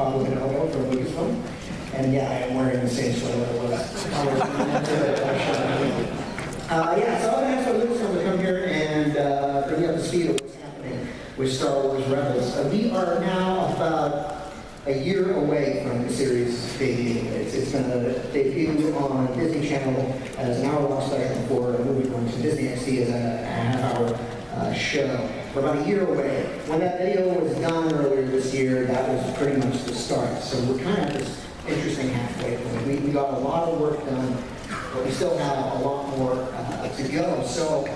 probably going to go for Lucasfilm. And yeah, I am wearing the same sweater that was. Yeah, so I'm going to ask Lucasfilm to come here and bring you up to speed of what's happening with Star Wars Rebels. We are now about a year away from the series debut. It's going to debut on Disney Channel as an hour-long special before a movie going to Disney XD as a half-hour show. We're about a year away. When that video was done earlier this year, that was pretty much the start. So we're kind of at this interesting halfway point. We got a lot of work done, but we still have a lot more to go. So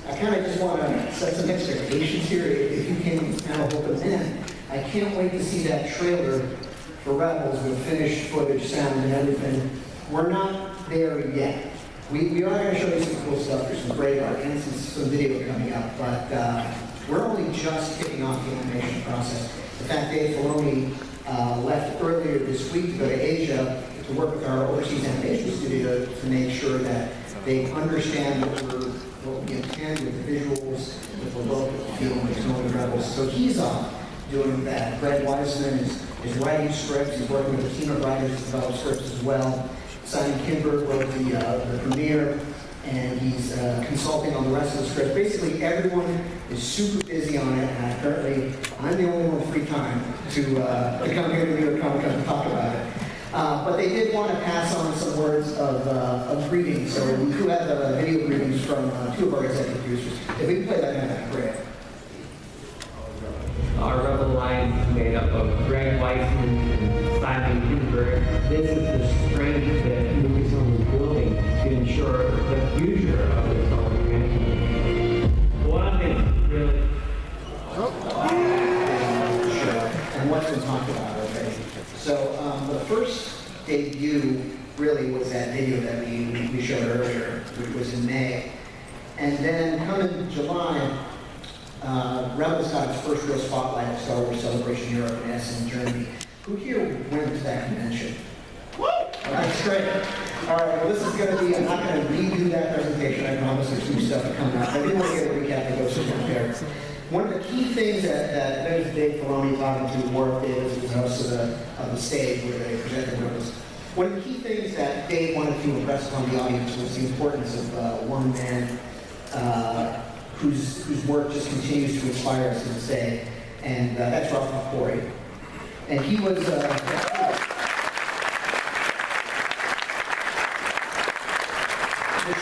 I kind of just want to set some expectations here, if you can kind of hold them in. I can't wait to see that trailer for Rebels with finished footage, sound, and everything. We're not there yet. We are going to show you some cool stuff. There's some great art and some video coming up, but we're only just kicking off the animation process. In fact, Dave Filoni left earlier this week to go to Asia to work with our overseas animation studio to make sure that they understand what we intend with the visuals, with the look, with the feel, and the tone of Rebels. So he's off doing that. Brett Wiseman is writing scripts. He's working with a team of writers to develop scripts as well. Simon Kinberg wrote the premiere, and he's consulting on the rest of the script. Basically, everyone is super busy on it, and apparently I'm the only one with free time to come here to New York Comic Con to talk about it. But they did want to pass on some words of greetings. So we do have video greetings from two of our executive producers. If we can play that, that'd be great. Our Rebel line is made up of Greg Weisman and Simon Kinberg. This is the strength that Lucasfilm is building to ensure the future of the Star Wars franchise. One thing, really. And what's been talked about already. So the first debut really was that video that we showed earlier, which was in May. And then coming July, Rebels got its first real spotlight at Star Wars Celebration Europe in Essen, Germany. Who here went to that convention? Woo! That's great. All right, well, this is going to be, I'm not going to redo that presentation. I promise there's new stuff coming up. I did want to get a recap of those two there. One of the key things that there's Dave Filoni talking to Warp Davis, who's the host of the stage where they presented Rebels. One of the key things that Dave wanted to impress upon the audience was the importance of one man whose work just continues to inspire us to this day, and that's Ralph McQuarrie. And he was the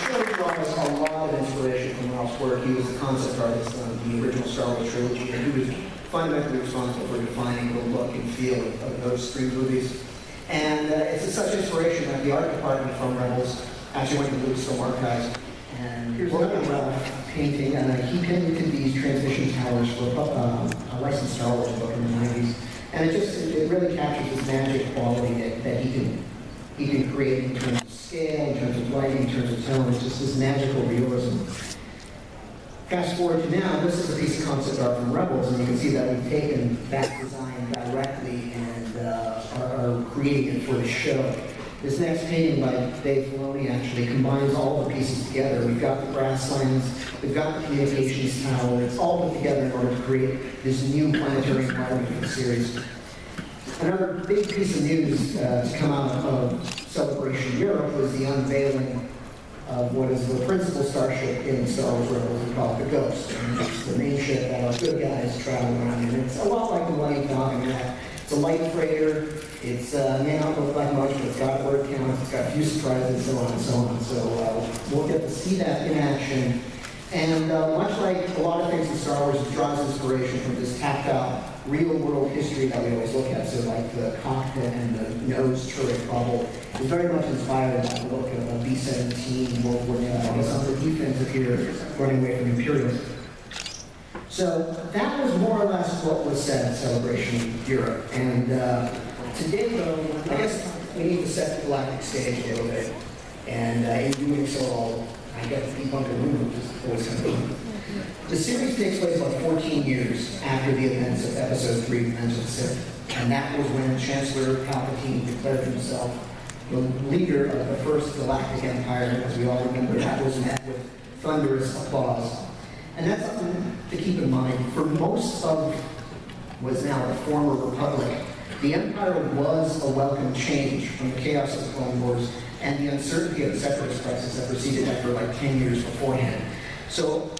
show brought us a lot of inspiration from Ralph's work. He was the concept artist on the original Star Wars trilogy, and he was fundamentally responsible for defining the look and feel of those three movies. And it's such inspiration that the art department from Rebels actually went to the Lucasfilm archives. And here's another Ralph painting. He painted these transmission towers for a licensed Star Wars book in the 90s. And it really captures this magic quality that he can create in terms of scale, in terms of lighting, in terms of tone. It's just this magical realism. Fast forward to now, this is a piece of concept art from Rebels, and you can see that we've taken that design directly and are creating it for the show. This next painting by Dave Filoni actually combines all the pieces together. We've got the grasslands, we've got the communications tower. It's all put together in order to create this new planetary environment for the series. Another big piece of news to come out of Celebration Europe was the unveiling of what is the principal starship in Star Wars Rebels. We call it the Ghost. And it's the main ship that our good guys travel around in. It's a lot like the Millennium Falcon. It's a light freighter. It's may not look like much, but it's got word counts, it's got a few surprises, and so on and so on. So we'll get to see that in action. And much like a lot of things in Star Wars, it draws inspiration from this tactile, real-world history that we always look at. So like the cockpit and the nose turret bubble is very much inspired by the look of a B-17 World War II. I guess on the defensive here, running away from Imperials. So that was more or less what was said at Celebration Europe. And today, though, I guess we need to set the galactic stage a little bit. And in doing so, I get to debunk a rumor, which is always kind of fun. The series takes place about 14 years after the events of Episode 3, Revenge of the Sith. And that was when Chancellor Palpatine declared himself the leader of the first galactic empire. As we all remember, that was met with thunderous applause. And that's something to keep in mind. For most of what's now the former Republic, The Empire was a welcome change from the chaos of the Clone Wars and the uncertainty of the Separatist crisis that preceded that for like 10 years beforehand. So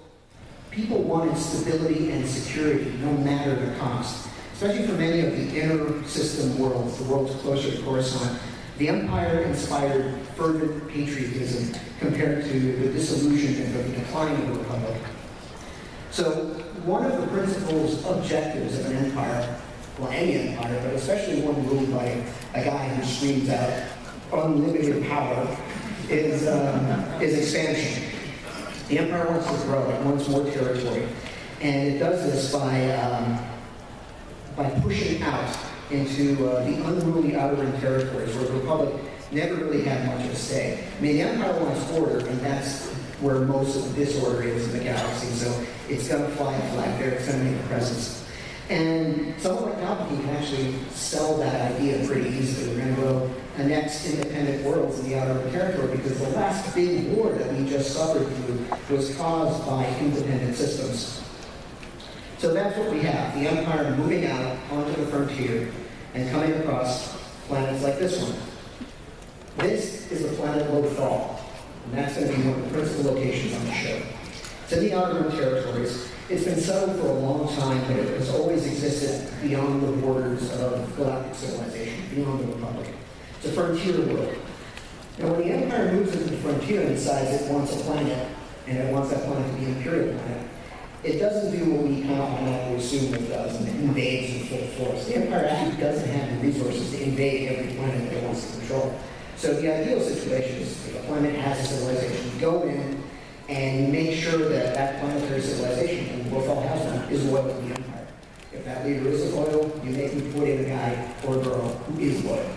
people wanted stability and security, no matter the cost. Especially for many of the inner system worlds, the worlds closer to Coruscant, the Empire inspired fervent patriotism compared to the disillusionment of the decline of the Republic. So one of the principal objectives of an empire, well, any empire, but especially one ruled by a guy who screams out unlimited power, is expansion. The empire wants to grow, it wants more territory, and it does this by pushing out into the unruly outer ring territories where the Republic never really had much of a say. I mean, the empire wants order, and that's where most of the disorder is in the galaxy, so it's going to fly a flag there, it's going to make a presence. And someone like Palpatine can actually sell that idea pretty easily. We're going to go annex independent worlds in the outer ring territory because the last big war that we just suffered through was caused by independent systems. So that's what we have, the Empire moving out onto the frontier and coming across planets like this one. This is the planet Lothal, and that's going to be one of the principal locations on the show. It's in the outer rim territories. It's been settled for a long time, but it has always existed beyond the borders of galactic civilization, beyond the Republic. It's a frontier world. Now, when the Empire moves into the frontier and decides it wants a planet, and it wants that planet to be an Imperial planet, it doesn't do what we kind of automatically assume it does, and it invades in full force. The Empire actually doesn't have the resources to invade every planet that it wants to control. So the ideal situation is if a planet has a civilization, you go in and make sure that that planetary civilization, and Lothal has one, is loyal to the Empire. If that leader isn't loyal, you make them put in a guy or a girl who is loyal.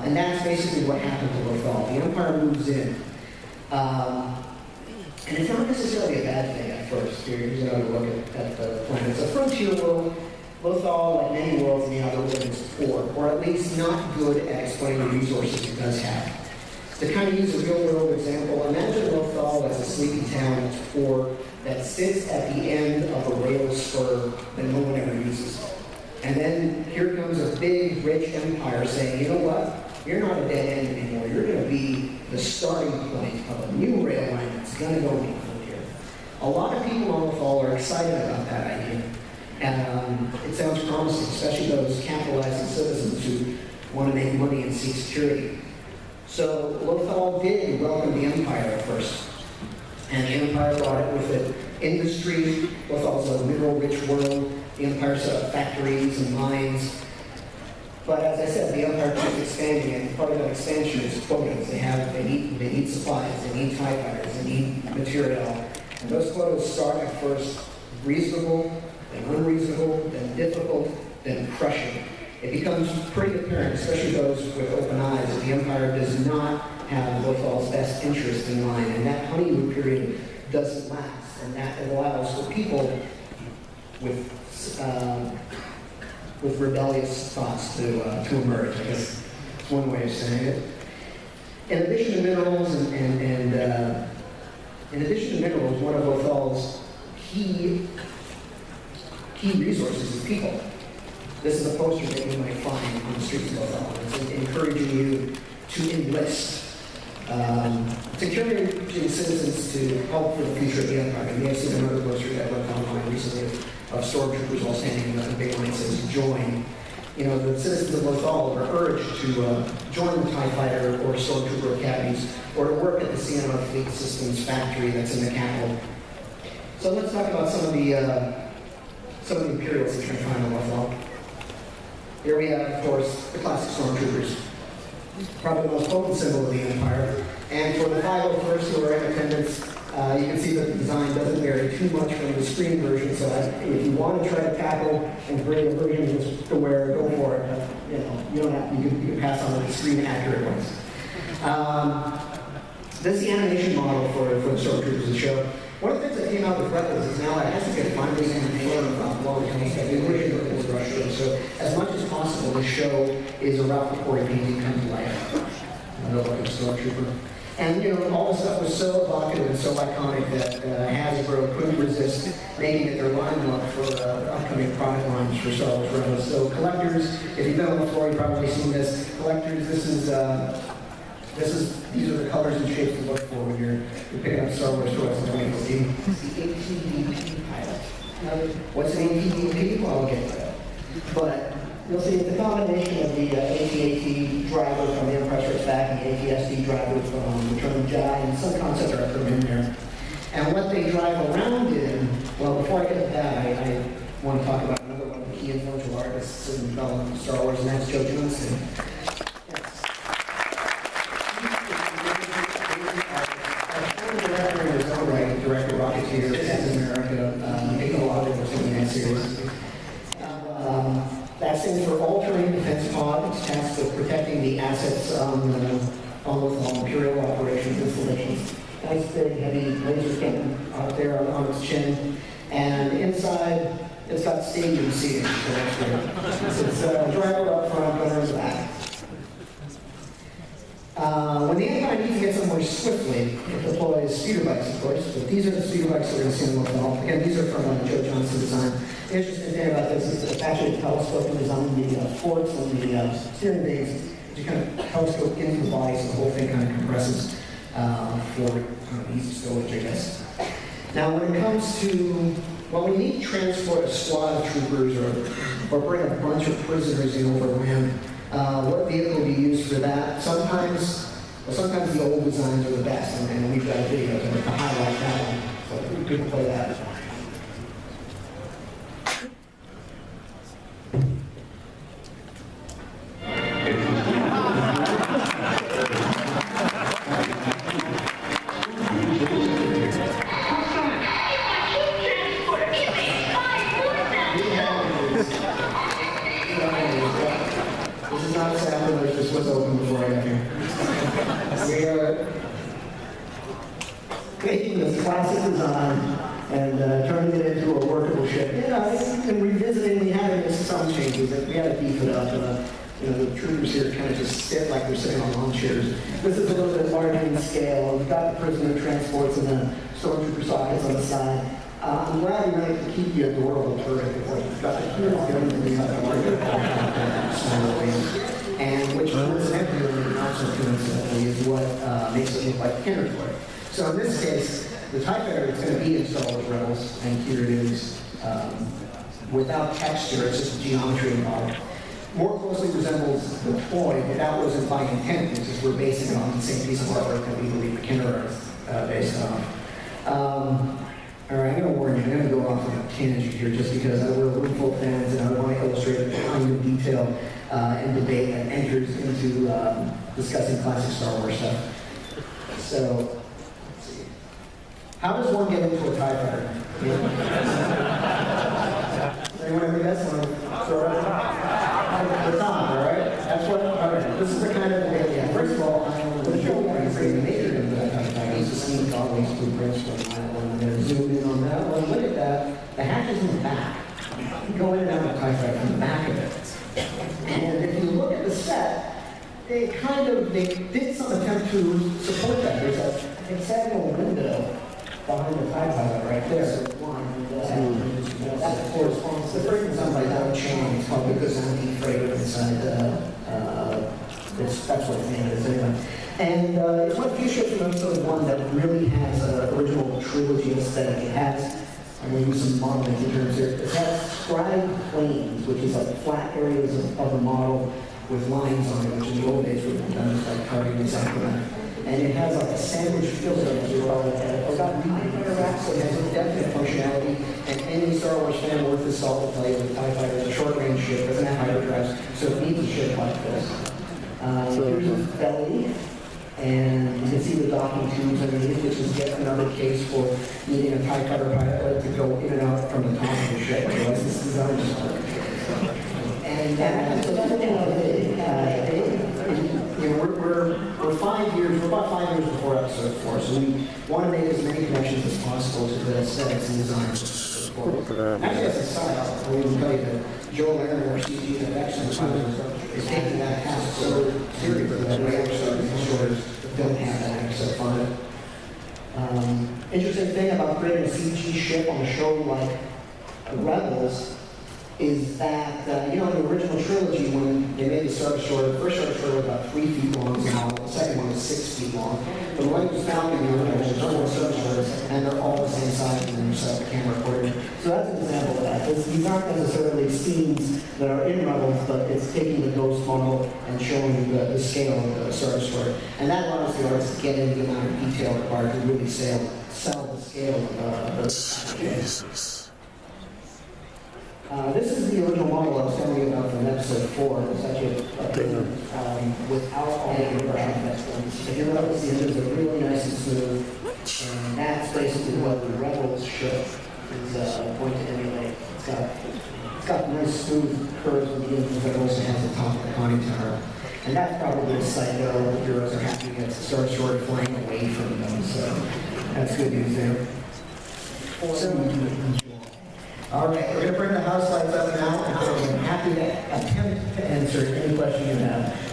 And that's basically what happened to Lothal. The Empire moves in. And it's not necessarily a bad thing at first. Here's another look at the planet. It's a frontier world. Lothal, like many worlds in the outer rim, is poor, or at least not good at exploiting the resources it does have. To kind of use a real-world example, imagine Lothal as a sleepy town that's poor, that sits at the end of a rail spur that no one ever uses. And then here comes a big, rich empire saying, you know what? You're not a dead end anymore. You're going to be the starting point of a new rail line that's going to go in from here. A lot of people on Lothal are excited about that idea. And it sounds promising, especially those capitalizing citizens who want to make money and seek security. So Lothal did welcome the Empire at first. And the Empire brought it with it industry. Lothal's a mineral-rich world. The Empire set up factories and mines. But as I said, the Empire keeps expanding, and part of that expansion is quotas. They need supplies, they need TIE fighters, they need material. And those quotas start at first reasonable, then unreasonable, then difficult, then crushing. It becomes pretty apparent, especially those with open eyes, that the Empire does not have Lothal's best interest in mind, and that honeymoon period doesn't last, and that allows for people with rebellious thoughts to emerge. I guess that's one way of saying it. In addition to minerals, one of Lothal's key resources is people. This is a poster that you might find on the streets of Lothal. It's encouraging you to enlist. It's encouraging citizens to help for the future of the Empire. You may have seen another poster that went online recently of stormtroopers all standing up in big line that says join. You know, the citizens of Lothal are urged to join the TIE Fighter or Stormtrooper academies, or to work at the CNR Fleet Systems factory that's in the capital. So let's talk about some of the Imperials that you're going to find in Lothal. Here we have, of course, the classic Stormtroopers, probably the most potent symbol of the Empire. And for the 501st who are in attendance, you can see that the design doesn't vary too much from the screen version, so if you want to try to tackle and bring a version to wear, go for it. But, you don't have to, you can pass on the screen accurate ones. This is the animation model for the Stormtroopers to show. One of the things that came out with Rebels is now it has to get finally animation long term stuff. The original was Russia, so as much as possible, the show is a Ralph McQuarrie painting come to life. Like a Stormtrooper. And all the stuff was so evocative and so iconic that Hasbro couldn't resist making it their lineup for upcoming product lines for Star Wars Rebels. So collectors, if you've been on the floor, you've probably seen this. Collectors, these are the colors and shapes to look for when you're picking up Star Wars toys in 2015. The ATDP pilot. What's an ATDP? Well, I'll get to that. But you'll see it's a combination of the AT-AT driver from The Empire Strikes Back and the AT-SD driver from Return of the Jedi, and some concepts are put in there. And what they drive around in, well, before I get to that, I want to talk about another one of the key influential artists in the development of Star Wars, and that's Joe Johnston. Director Rocketeer, Captain America, making a lot of those in that series. That stands for All-Terrain Defense Pod. It's tasked with protecting the assets on almost all Imperial operations installations. Nice big heavy laser cannon out there on its chin. And inside, it's got stadium seating. So that's great. It's driver up front, gunners back. When the Empire needs to get somewhere swiftly, it deploys speeder bikes, of course. But these are the speeder bikes that we're going to see in the film. Again, these are from Joe Johnston design. The interesting thing about this is it's actually a telescope and design the forks and the steering bays. You kind of telescope into the body, so the whole thing kind of compresses for easy stowage, I guess. Now, when it comes to, well, we need to transport a squad of troopers or bring a bunch of prisoners in over land. What vehicle do you use for that? Sometimes the old designs are the best, and we've got a video to highlight that one. So we could play that. This is not a sample, this was open before I got here. We are taking this classic design and turning it into a workable ship. And revisiting, we had some changes. We had to beef it up. The troopers here kind of just sit like they're sitting on lawn chairs. This is a little bit larger in scale. We've got the prisoner transports and the stormtrooper sockets on the side. I'm glad we managed to keep the adorable turret. We've got the heroes going to be and which coincidentally also coincidentally is what makes it look like a Kenner toy. So in this case, the TIE Fighter is going to be in Star Wars Rebels, and here it is. Without texture, it's just geometry involved. More closely resembles the toy, but that wasn't by intent, because we're basing it on the same piece of artwork that we believe the Kenner is based on. All right, I'm going to warn you, I'm going to go off on a tangent here just because we're a room full of fans and I want to illustrate the kind of detail and debate that enters into discussing classic Star Wars stuff. So, let's see. How does one get into a TIE Fighter? Anyone ever guess? The top, all right? That's what, all right. This is the kind of way, yeah. First of all, the show is the nature of that TIE Fighter. It's just seen always blueprints from I'm going to zoom in on that one. Look at that. The hatch is in the back. You go in and out of the TIE Fighter from the back of it. And if you look at the set, they did some attempt to support that. There's a hexagonal window behind the TIE Fighter right there. That corresponds to something like that chain. It's called the Gazanti freighter inside that's what it's named is anyway. And it's one of the few ships from episode 1 that really has an original trilogy aesthetic. It has, I'm going to use some modeling terms here, it has scribe planes, which is like flat areas of the model with lines on it, which in the old days would have been done just like carving exactly that. And it has like a sandwich filter as well. It's got reading racks, so it has a definite functionality. And any Star Wars fan worth his salt will play with TIE Fighter. It's a short-range ship, doesn't have hyperdrives, so it needs a ship like this. Here's the belly, and you can see the docking tubes underneath, which is yet another case for needing a TIE Fighter pilot to go in and out from the top of the ship. Otherwise, this design just works. And so that's the thing of we're 5 years, we're about 5 years before episode 4, so we want to make as many connections as possible to the aesthetics and designs. Actually, as a side, I will tell you that Joe Lerner, our CG effects is taking that task so seriously that we actually don't have that episode fun. Interesting thing about creating a CG ship on a show like Rebels is that, in the original trilogy, when they made the Star Destroyer, the first Star Destroyer was about 3 feet long, the second one was 6 feet long. The Millennium Falcon, the original, was one Star Destroyers, and they're all the same size, and then you set up the camera accordingly. So that's an example of that. These aren't necessarily scenes that are in Rebels, but it's taking the Ghost model and showing the scale of the Star Destroyer. And that allows the artists to get into the amount of detail required to really sell the scale of the Jesus. This is the original model I was telling you about from episode 4. It's actually without all the compression effects. If you look at the images, they're really nice and smooth. And that's basically what the Rebels ship is going to emulate. It's got nice smooth curves with the engines, but it also has the top of the conning tower. And that's probably the site that all the heroes are happy to get the Star Destroyer flying away from them. So that's good news there. All right, we're going to bring the house lights up now, and I'm happy to attempt to answer any question you have.